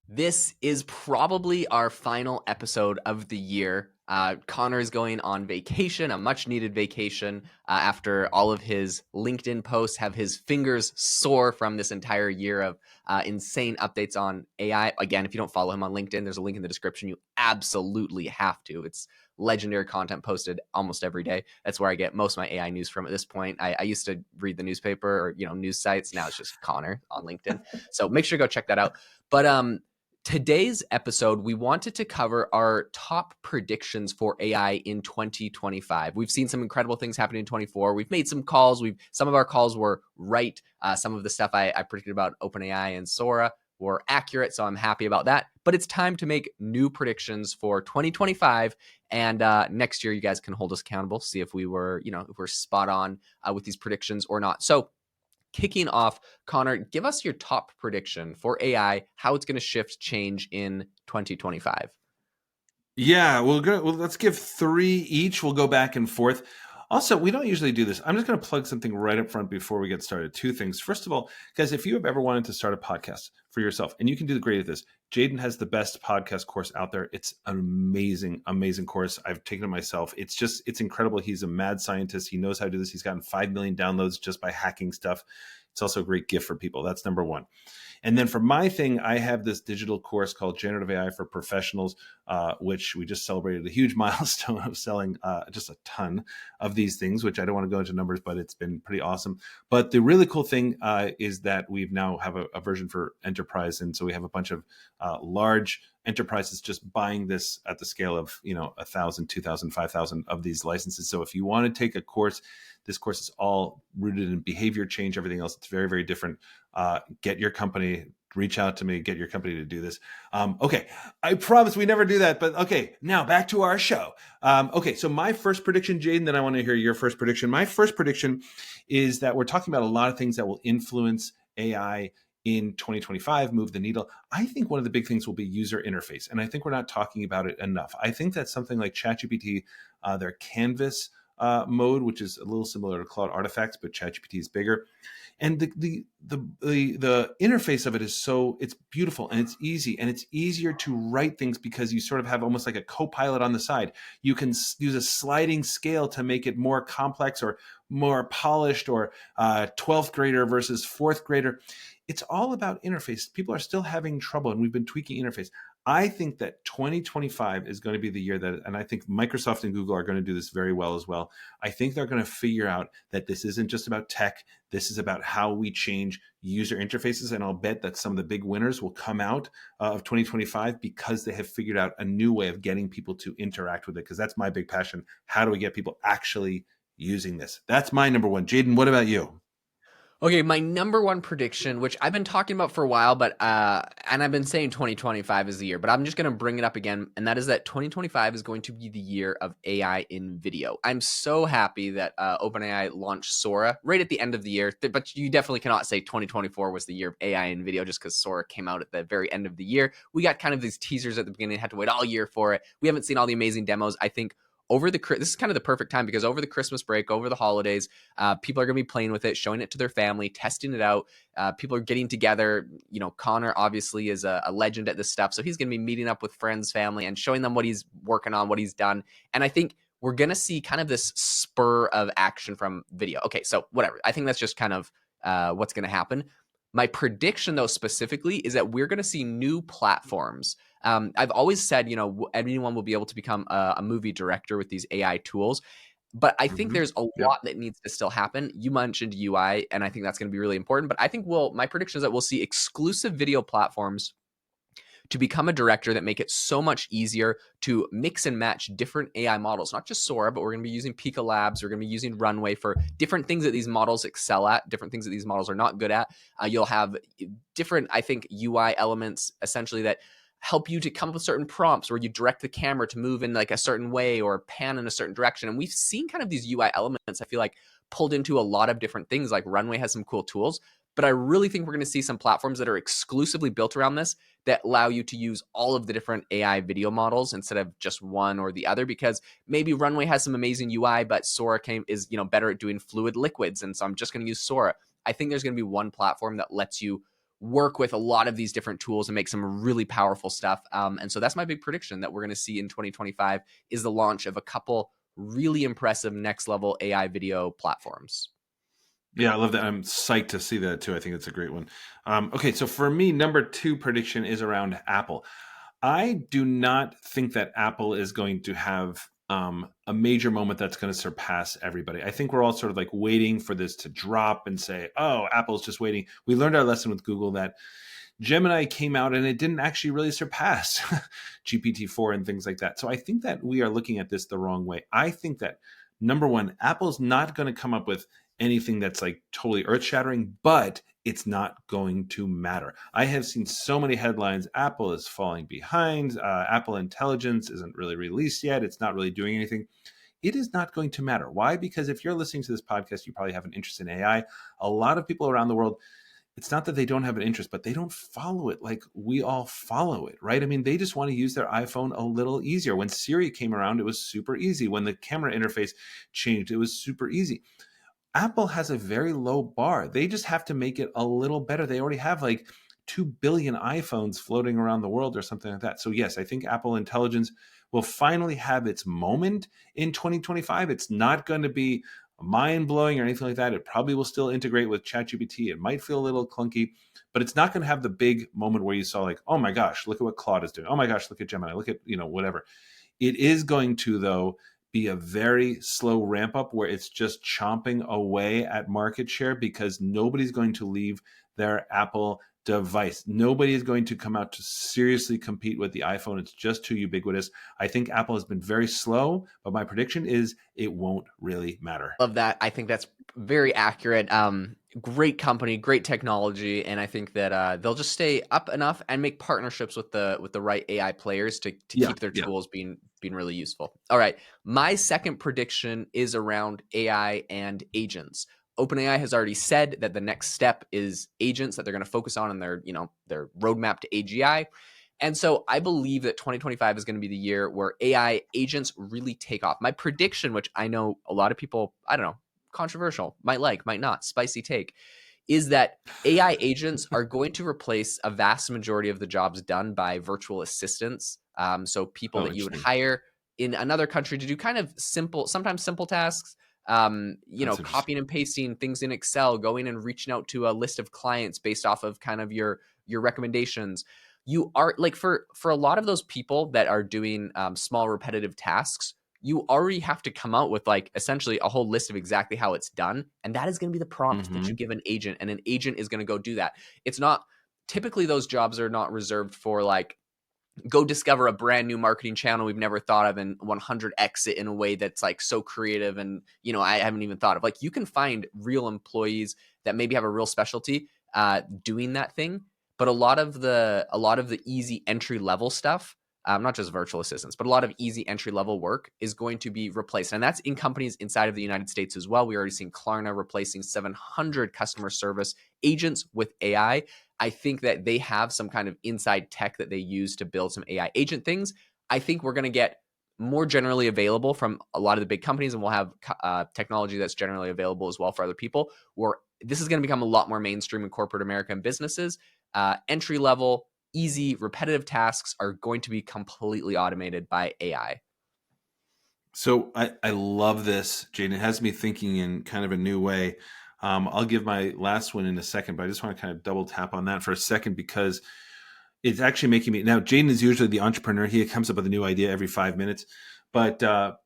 This is probably our final episode of the year. Connor is going on vacation, a much needed vacation, after all of his LinkedIn posts have his fingers sore from this entire year of insane updates on AI. Again, if you don't follow him on LinkedIn, there's a link in the description. You absolutely have to. It's legendary content posted almost every day. That's where I get most of my AI news from at this point. I used to read the newspaper or news sites. Now it's just Connor on LinkedIn. So make sure to go check that out. But today's episode, we wanted to cover our top predictions for AI in 2025. We've seen some incredible things happen in 24. We've made some calls. Some of our calls were right. Some of the stuff I predicted about OpenAI and Sora were accurate, so I'm happy about that. But it's time to make new predictions for 2025, and next year you guys can hold us accountable, see if we were, if we're spot on with these predictions or not. So kicking off, Connor, give us your top prediction for AI, how it's going to shift change in 2025. Yeah, let's give three each. We'll go back and forth. Also, we don't usually do this. I'm just going to plug something right up front before we get started. Two things. First of all, guys, if you have ever wanted to start a podcast for yourself, and you can do great at this, Jaeden has the best podcast course out there. It's an amazing, amazing course. I've taken it myself. It's incredible. He's a mad scientist. He knows how to do this. He's gotten 5 million downloads just by hacking stuff. It's also a great gift for people. That's number one. And then for my thing, I have this digital course called Generative AI for Professionals, which we just celebrated a huge milestone of selling just a ton of these things, which I don't want to go into numbers, but it's been pretty awesome. But the really cool thing is that we've now have a version for enterprise. And so we have a bunch of large enterprises just buying this at the scale of 1,000, 2,000, 5,000 of these licenses. So if you want to take a course, this course is all rooted in behavior change, everything else. It's very, very different. Get your company, reach out to me, get your company to do this. Okay, I promise we never do that, but okay, now back to our show. Okay, so my first prediction, Jaeden, then I want to hear your first prediction. My first prediction is that we're talking about a lot of things that will influence AI in 2025, move the needle. I think one of the big things will be user interface, and I think we're not talking about it enough. I think that something like ChatGPT, their Canvas mode, which is a little similar to Cloud Artifacts, but ChatGPT is bigger. And the interface of it is it's beautiful and it's easy, and it's easier to write things because you sort of have almost like a co-pilot on the side. You can use a sliding scale to make it more complex or more polished, or 12th grader versus 4th grader. It's all about interface. People are still having trouble, and we've been tweaking interface. I think that 2025 is going to be the year that, and I think Microsoft and Google are going to do this very well as well. I think they're going to figure out that this isn't just about tech. This is about how we change user interfaces. And I'll bet that some of the big winners will come out of 2025 because they have figured out a new way of getting people to interact with it. Because that's my big passion. How do we get people actually using this? That's my number one. Jaeden, what about you? Okay, my number one prediction, which I've been talking about for a while, but and I've been saying 2025 is the year, but I'm just going to bring it up again, and that is that 2025 is going to be the year of AI in video. I'm so happy that OpenAI launched Sora right at the end of the year, but you definitely cannot say 2024 was the year of AI in video just because Sora came out at the very end of the year. We got kind of these teasers at the beginning, had to wait all year for it. We haven't seen all the amazing demos. I think this is kind of the perfect time because over the Christmas break, over the holidays, people are going to be playing with it, showing it to their family, testing it out. People are getting together. Connor obviously is a legend at this stuff, so he's going to be meeting up with friends, family, and showing them what he's working on, what he's done. And I think we're going to see kind of this spur of action from video. Okay, so whatever. I think that's just kind of what's going to happen. My prediction, though, specifically, is that we're going to see new platforms. I've always said, anyone will be able to become a movie director with these AI tools. But I think there's a lot that needs to still happen. You mentioned UI, and I think that's going to be really important. But I think my prediction is that we'll see exclusive video platforms to become a director that make it so much easier to mix and match different AI models, not just Sora, but we're going to be using Pika Labs. We're going to be using Runway for different things that these models excel at, different things that these models are not good at. You'll have different, I think, UI elements essentially that help you to come up with certain prompts where you direct the camera to move in like a certain way or pan in a certain direction. And we've seen kind of these UI elements, I feel like, pulled into a lot of different things. Like Runway has some cool tools, but I really think we're going to see some platforms that are exclusively built around this that allow you to use all of the different AI video models instead of just one or the other, because maybe Runway has some amazing UI, but Sora is better at doing fluid liquids. And so I'm just going to use Sora. I think there's going to be one platform that lets you work with a lot of these different tools and make some really powerful stuff. And so that's my big prediction that we're going to see in 2025 is the launch of a couple really impressive next level AI video platforms. Yeah, I love that. I'm psyched to see that too. I think it's a great one. Okay, so for me, number 2 prediction is around Apple. I do not think that Apple is going to have a major moment that's going to surpass everybody. I think we're all sort of like waiting for this to drop and say, oh, Apple's just waiting. We learned our lesson with Google that Gemini came out and it didn't actually really surpass GPT-4 and things like that. So I think that we are looking at this the wrong way. I think that number one, Apple's not going to come up with anything that's like totally earth shattering, but it's not going to matter. I have seen so many headlines. Apple is falling behind. Apple Intelligence isn't really released yet. It's not really doing anything. It is not going to matter. Why? Because if you're listening to this podcast, you probably have an interest in AI. A lot of people around the world, it's not that they don't have an interest, but they don't follow it like we all follow it, right? I mean, they just want to use their iPhone a little easier. When Siri came around, it was super easy. When the camera interface changed, it was super easy. Apple has a very low bar. They just have to make it a little better. They already have like 2 billion iPhones floating around the world or something like that. So yes, I think Apple Intelligence will finally have its moment in 2025. It's not going to be mind blowing or anything like that. It probably will still integrate with ChatGPT. It might feel a little clunky, but it's not going to have the big moment where you saw like, oh my gosh, look at what Claude is doing. Oh my gosh, look at Gemini. Look at, whatever. It is going to, though, be a very slow ramp up where it's just chomping away at market share because nobody's going to leave their Apple device. Nobody is going to come out to seriously compete with the iPhone. It's just too ubiquitous. I think Apple has been very slow, but my prediction is it won't really matter. Love that. I think that's very accurate. Great company, great technology, and I think that they'll just stay up enough and make partnerships with the right AI players to keep their tools being really useful. All right, my second prediction is around AI and agents. OpenAI has already said that the next step is agents that they're going to focus on in their roadmap to AGI. And so I believe that 2025 is going to be the year where AI agents really take off. My prediction, which I know a lot of people, I don't know, controversial, might like, might not, spicy take, is that AI agents are going to replace a vast majority of the jobs done by virtual assistants. So people that you would hire in another country to do kind of simple, sometimes simple tasks, copying and pasting things in Excel, going and reaching out to a list of clients based off of kind of your recommendations. You are like for a lot of those people that are doing small repetitive tasks, you already have to come out with like essentially a whole list of exactly how it's done. And that is going to be the prompt that you give an agent, and an agent is going to go do that. It's not typically, those jobs are not reserved for like, go discover a brand new marketing channel we've never thought of and 100x it in a way that's like so creative and I haven't even thought of. Like, you can find real employees that maybe have a real specialty doing that thing, but a lot of the easy entry level stuff, not just virtual assistants, but a lot of easy entry level work is going to be replaced. And that's in companies inside of the United States as well. We already seen Klarna replacing 700 customer service agents with AI. I think that they have some kind of inside tech that they use to build some AI agent things. I think we're going to get more generally available from a lot of the big companies, and we'll have technology that's generally available as well for other people, where this is going to become a lot more mainstream in corporate America and businesses. Entry level, easy, repetitive tasks are going to be completely automated by AI. So I love this, Jaeden. It has me thinking in kind of a new way. I'll give my last one in a second, but I just want to kind of double tap on that for a second because it's actually making me now. Jaeden is usually the entrepreneur. He comes up with a new idea every 5 minutes, but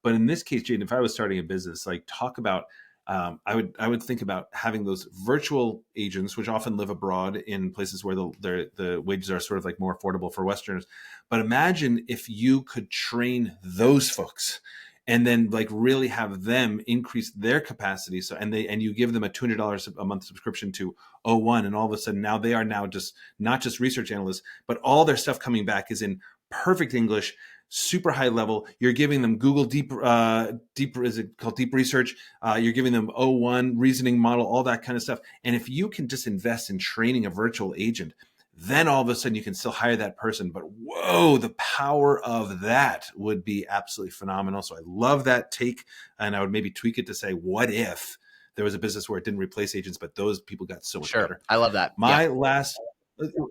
in this case, Jaeden, if I was starting a business, like talk about, I would think about having those virtual agents, which often live abroad in places where the wages are sort of like more affordable for Westerners. But imagine if you could train those folks and then like really have them increase their capacity. So, and you give them a $200 a month subscription to O1, and all of a sudden now they are now just not just research analysts, but all their stuff coming back is in perfect English, super high level. You're giving them Google deep is it called deep research? You're giving them O1 reasoning model, all that kind of stuff. And if you can just invest in training a virtual agent, then all of a sudden you can still hire that person. But whoa, the power of that would be absolutely phenomenal. So I love that take. And I would maybe tweak it to say, what if there was a business where it didn't replace agents, but those people got so much better? I love that. My last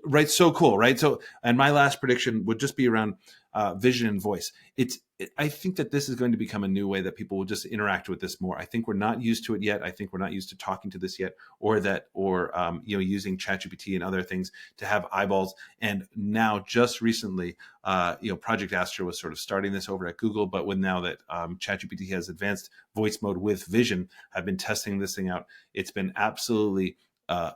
Right. So cool. Right. So, and my last prediction would just be around vision and voice. I think that this is going to become a new way that people will just interact with this more. I think we're not used to it yet. I think we're not used to talking to this yet, or using ChatGPT and other things to have eyeballs. And now, just recently, Project Astra was sort of starting this over at Google, but with now that ChatGPT has advanced voice mode with vision, I've been testing this thing out. It's been absolutely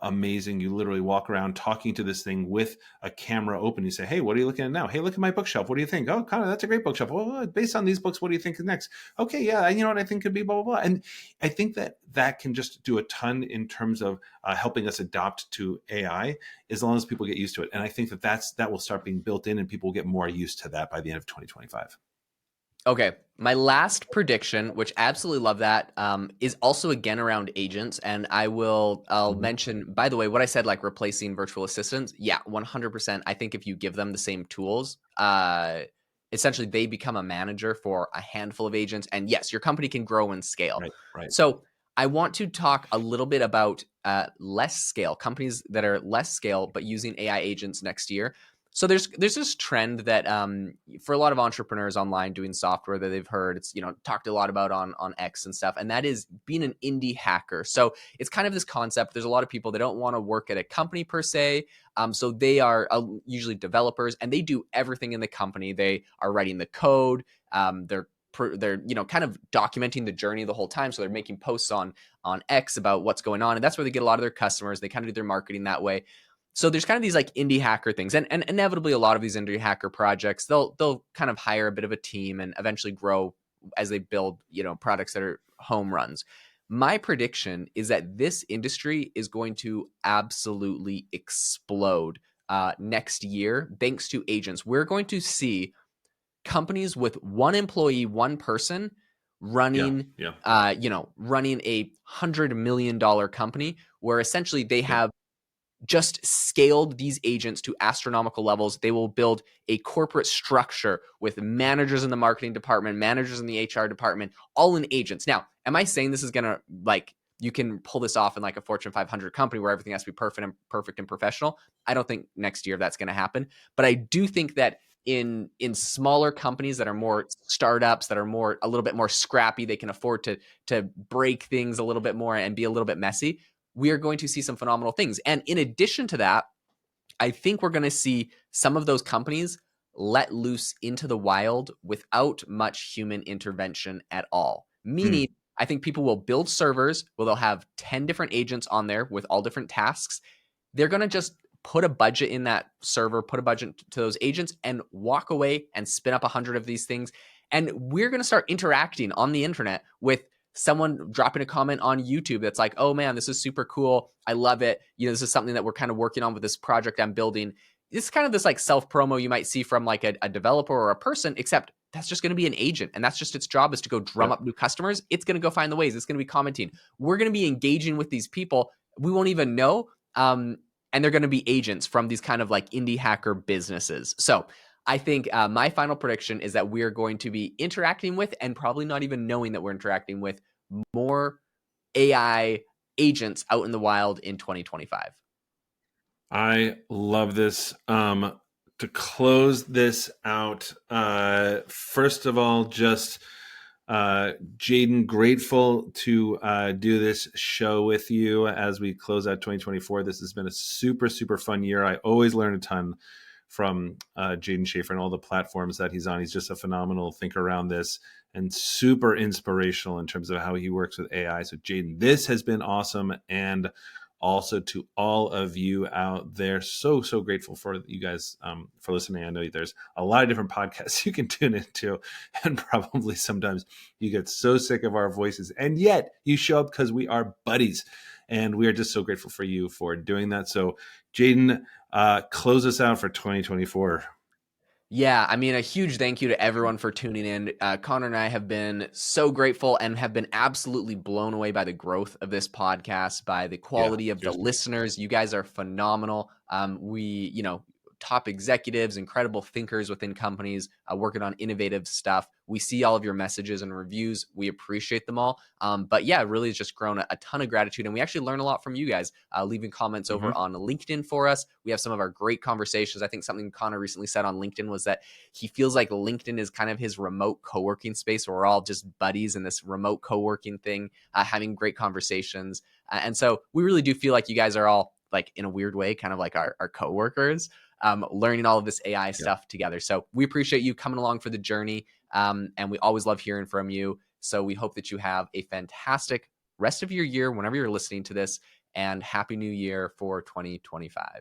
amazing. You literally walk around talking to this thing with a camera open. You say, "Hey, what are you looking at now? Hey, look at my bookshelf. What do you think? Oh, Connor, that's a great bookshelf. Well, based on these books, what do you think is next? Okay, yeah, you know what I think could be blah blah blah." And I think that can just do a ton in terms of helping us adopt to AI, as long as people get used to it. And I think that will start being built in, and people will get more used to that by the end of 2025. Okay, my last prediction, which I absolutely love that, is also again around agents, and I'll mention, by the way, what I said, like replacing virtual assistants. Yeah, 100%. I think if you give them the same tools, essentially they become a manager for a handful of agents, and yes, your company can grow and scale. Right. Right. So I want to talk a little bit about less scale companies that are less scale but using AI agents next year. So there's this trend that for a lot of entrepreneurs online doing software that they've heard, it's talked a lot about on X and stuff, and that is being an indie hacker. So it's kind of this concept. There's a lot of people that don't want to work at a company per se, so they are usually developers, and they do everything in the company. They are writing the code. They're kind of documenting the journey the whole time. So they're making posts on X about what's going on, and that's where they get a lot of their customers. They kind of do their marketing that way. So there's kind of these like indie hacker things, and inevitably a lot of these indie hacker projects, they'll kind of hire a bit of a team and eventually grow as they build products that are home runs. My prediction is that this industry is going to absolutely explode next year thanks to agents. We're going to see companies with one employee, one person running, running $100 million company, where essentially they have just scaled these agents to astronomical levels. They will build a corporate structure with managers in the marketing department, managers in the HR department, all in agents. Now, am I saying this is going to you can pull this off in like a Fortune 500 company where everything has to be perfect and professional? I don't think next year that's going to happen. But I do think that in smaller companies that are more startups, that are a little bit more scrappy, they can afford to break things a little bit more and be a little bit messy, we are going to see some phenomenal things. And in addition to that, I think we're going to see some of those companies let loose into the wild without much human intervention at all. Meaning, I think people will build servers where they'll have 10 different agents on there with all different tasks. They're going to just put a budget in that server, put a budget to those agents, and walk away and spin up 100 of these things. And we're going to start interacting on the internet with someone dropping a comment on YouTube that's like, "Oh man, this is super cool. I love it. This is something that we're kind of working on with this project I'm building." It's kind of this like self promo you might see from like a developer or a person, except that's just going to be an agent, and that's just its job, is to go drum up new customers. It's going to go find the ways. It's going to be commenting. We're going to be engaging with these people. We won't even know. And they're going to be agents from these kind of like indie hacker businesses. So I think my final prediction is that we're going to be interacting with, and probably not even knowing that we're interacting with, more AI agents out in the wild in 2025. I love this. To close this out, first of all, just Jaeden, grateful to do this show with you as we close out 2024. This has been a super, super fun year. I always learn a ton from Jaeden Schafer and all the platforms that he's on. He's just a phenomenal thinker around this and super inspirational in terms of how he works with AI. So Jaeden, this has been awesome. And also to all of you out there, so grateful for you guys for listening. I know there's a lot of different podcasts you can tune into, and probably sometimes you get so sick of our voices, and yet you show up because we are buddies, and we are just so grateful for you for doing that. So Jaeden, close us out for 2024. Yeah, I mean, a huge thank you to everyone for tuning in. Connor and I have been so grateful and have been absolutely blown away by the growth of this podcast, by the quality of the listeners. You guys are phenomenal. We, top executives, incredible thinkers within companies, working on innovative stuff. We see all of your messages and reviews. We appreciate them all. But yeah, really has just grown a ton of gratitude. And we actually learn a lot from you guys, leaving comments over Mhm. on LinkedIn for us. We have some of our great conversations. I think something Connor recently said on LinkedIn was that he feels like LinkedIn is kind of his remote co-working space where we're all just buddies in this remote co-working thing, having great conversations. And so we really do feel like you guys are all, like, in a weird way, kind of like our co-workers, learning all of this AI Yeah. stuff together. So we appreciate you coming along for the journey. And we always love hearing from you. So we hope that you have a fantastic rest of your year whenever you're listening to this, and Happy New Year for 2025.